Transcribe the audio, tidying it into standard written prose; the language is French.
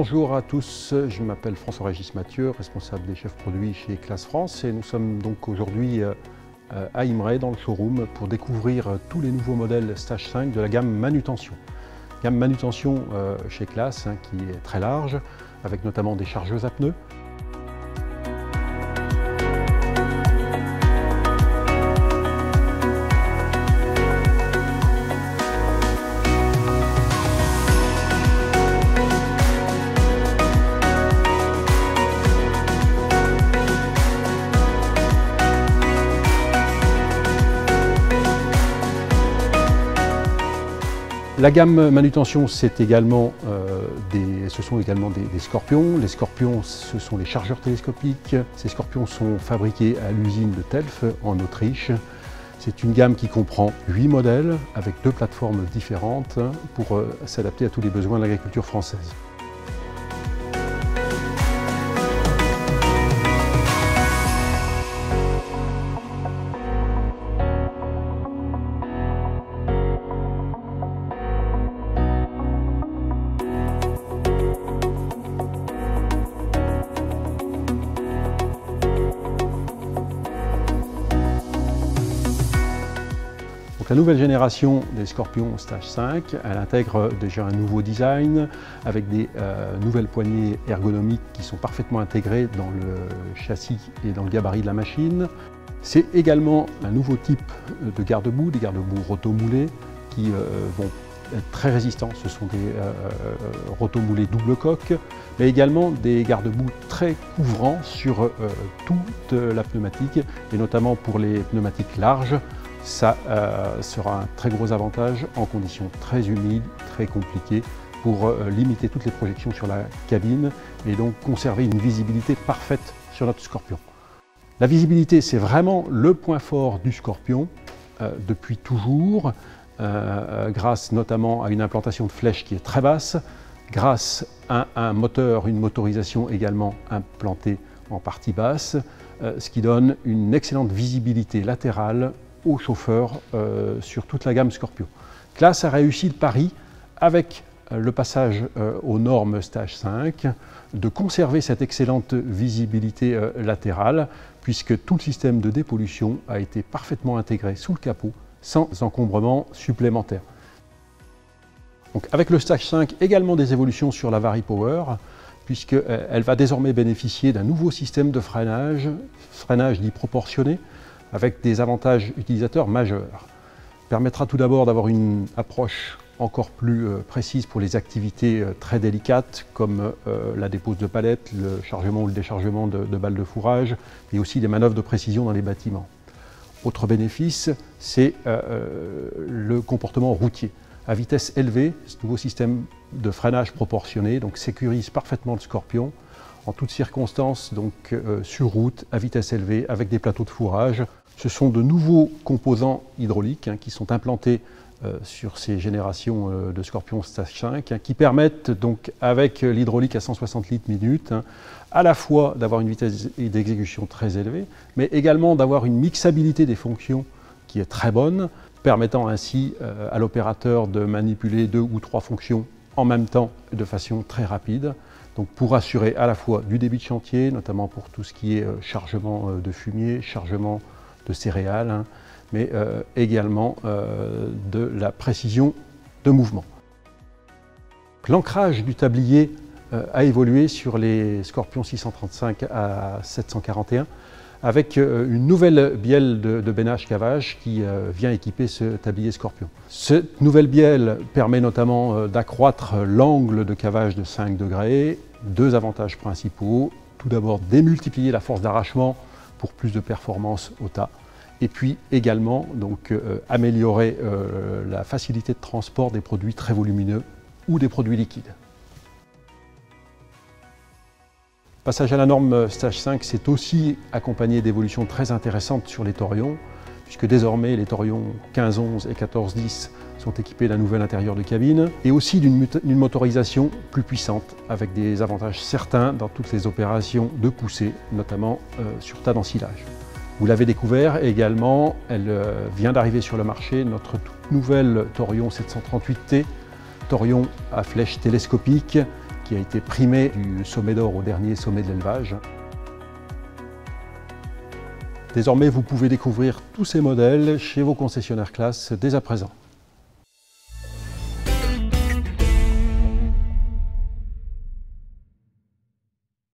Bonjour à tous, je m'appelle François-Régis Mathieu, responsable des chefs produits chez Classe France, et nous sommes donc aujourd'hui à Imray dans le showroom pour découvrir tous les nouveaux modèles Stage 5 de la gamme manutention. Gamme manutention chez Classe qui est très large, avec notamment des chargeuses à pneus. La gamme manutention, ce sont également des scorpions. Les scorpions, ce sont les chargeurs télescopiques. Ces scorpions sont fabriqués à l'usine de Telf en Autriche. C'est une gamme qui comprend 8 modèles avec 2 plateformes différentes pour s'adapter à tous les besoins de l'agriculture française. Donc, la nouvelle génération des Scorpions Stage 5, elle intègre déjà un nouveau design avec des nouvelles poignées ergonomiques qui sont parfaitement intégrées dans le châssis et dans le gabarit de la machine. C'est également un nouveau type de garde-boue, des garde-boue rotomoulés qui vont être très résistants. Ce sont des rotomoulés double coque, mais également des garde-boue très couvrants sur toute la pneumatique, et notamment pour les pneumatiques larges. Ça sera un très gros avantage en conditions très humides, très compliquées, pour limiter toutes les projections sur la cabine et donc conserver une visibilité parfaite sur notre Scorpion. La visibilité, c'est vraiment le point fort du Scorpion depuis toujours, grâce notamment à une implantation de flèche qui est très basse, grâce à un moteur, une motorisation également implantée en partie basse, ce qui donne une excellente visibilité latérale aux chauffeurs sur toute la gamme Scorpion. Classe a réussi le pari avec le passage aux normes Stage 5 de conserver cette excellente visibilité latérale, puisque tout le système de dépollution a été parfaitement intégré sous le capot sans encombrement supplémentaire. Donc, avec le Stage 5, également des évolutions sur la Vari-Power, puisqu'elle va désormais bénéficier d'un nouveau système de freinage dit proportionné, avec des avantages utilisateurs majeurs. Permettra tout d'abord d'avoir une approche encore plus précise pour les activités très délicates comme la dépose de palettes, le chargement ou le déchargement de balles de fourrage, et aussi des manœuvres de précision dans les bâtiments. Autre bénéfice, c'est le comportement routier. À vitesse élevée, ce nouveau système de freinage proportionné donc, sécurise parfaitement le Scorpion en toutes circonstances, donc sur route, à vitesse élevée, avec des plateaux de fourrage. Ce sont de nouveaux composants hydrauliques qui sont implantés sur ces générations de Scorpion Stage 5 qui permettent donc avec l'hydraulique à 160 litres minute à la fois d'avoir une vitesse d'exécution très élevée, mais également d'avoir une mixabilité des fonctions qui est très bonne, permettant ainsi à l'opérateur de manipuler 2 ou 3 fonctions en même temps de façon très rapide. Donc pour assurer à la fois du débit de chantier, notamment pour tout ce qui est chargement de fumier, chargement de céréales, mais également de la précision de mouvement. L'ancrage du tablier a évolué sur les Scorpions 635 à 741 avec une nouvelle bielle de bénage-cavage qui vient équiper ce tablier Scorpion. Cette nouvelle bielle permet notamment d'accroître l'angle de cavage de 5 degrés. 2 avantages principaux. Tout d'abord, démultiplier la force d'arrachement pour plus de performance au tas. Et puis également donc, améliorer la facilité de transport des produits très volumineux ou des produits liquides. Passage à la norme Stage 5, c'est aussi accompagné d'évolutions très intéressantes sur les torions, puisque désormais les torions 1511 et 1410 sont équipés d'un nouvel intérieur de cabine et aussi d'une motorisation plus puissante avec des avantages certains dans toutes les opérations de poussée, notamment sur tas d'ensilage. Vous l'avez découvert également, elle vient d'arriver sur le marché, notre toute nouvelle Torion 738T, Torion à flèche télescopique qui a été primé du sommet d'or au dernier sommet de l'élevage. Désormais, vous pouvez découvrir tous ces modèles chez vos concessionnaires Claas dès à présent.